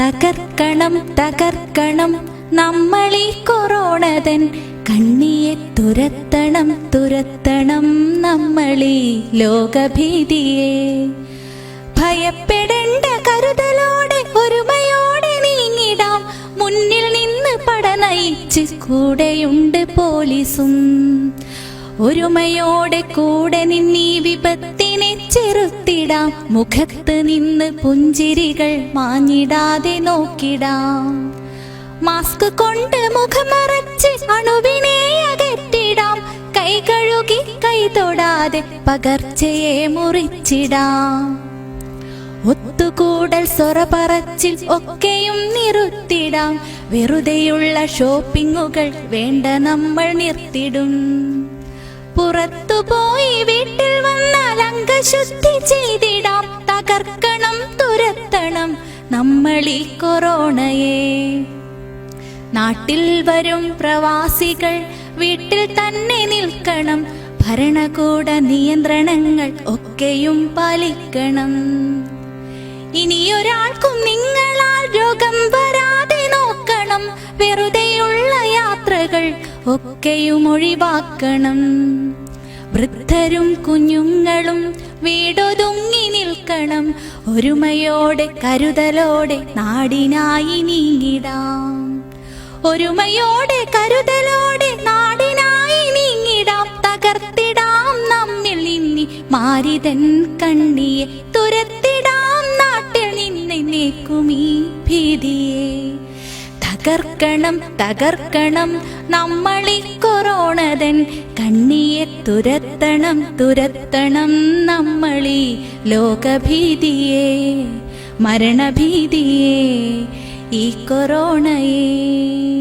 തകർക്കണം തകർക്കണം നമ്മളീ കൊറോണതൻ കണ്ണിയെ തുരത്തണം തുരത്തണം നമ്മളീ ലോകഭീതിയെ. ഭയപ്പെടേണ്ട കരുതലോടെ ഒരുമയോടെ നീങ്ങിടാം, മുന്നിൽ നിന്ന് പടനയിച്ച് കൂടെയുണ്ട് പോലീസും. ഒരുമയോടെ കൂടെ നിന്നീ വിപത്തിനെ ചെറുത്തിടാം, മുഖത്ത് നിന്ന് പുഞ്ചിരികൾ മാഞ്ഞിടാതെ നോക്കിടാം. മാസ്ക് കൊണ്ട് മുഖം മറച്ച് അണുവിനെ അകറ്റിടാം, കൈ കഴുകി കൈ തൊടാതെ പകർച്ചയെ മുറിച്ചിടാം. ഒത്തുകൂടൽ സൊറപറച്ചിൽ ഒക്കെയും നിറുത്തിടാം, വെറുതെയുള്ള ഷോപ്പിങ്ങുകൾ വേണ്ട നമ്മൾ നിർത്തിടും. പുറത്തുപോയി വീട്ടിൽ വന്നാൽ അംഗശുദ്ധി ചെയ്തിടാം, തകർക്കണം തുരത്തണം നമ്മളീ കൊറോണയെ. നാട്ടിൽ വരും പ്രവാസികൾ വീട്ടിൽ തന്നെ നിൽക്കണം, ഭരണകൂട നിയന്ത്രണങ്ങൾ ഒക്കെയും പാലിക്കണം. ഇനിയൊരാൾക്കും നിങ്ങളാൽ രോഗം വരാതെ നോക്കണം, വെറുതെയുള്ള യാത്രകൾ ഒക്കെയും ഒഴിവാക്കണം. വൃദ്ധരും കുഞ്ഞുങ്ങളും വീടൊതുങ്ങി നിൽക്കണം, ഒരുമയോടെ കരുതലോടെ നാടിനായി നീങ്ങിടാം. ഒരുമയോടെ കരുതലോടെ നാടിനായി നീങ്ങിടാം, തകർത്തിടാം നമ്മിൽ നിന്നി മാരിതൻ കണ്ണിയെ, തുരത്തിടാം നാട്ടിൽ നിന്നേക്കുമീ ഭീതിയെ. തകർക്കണം തകർക്കണം നമ്മളീ കൊറോണതൻ കണ്ണിയെ, തുരത്തണം തുരത്തണം നമ്മളീ ലോകഭീതിയെ, മരണഭീതിയെ, ഈ കൊറോണയെ.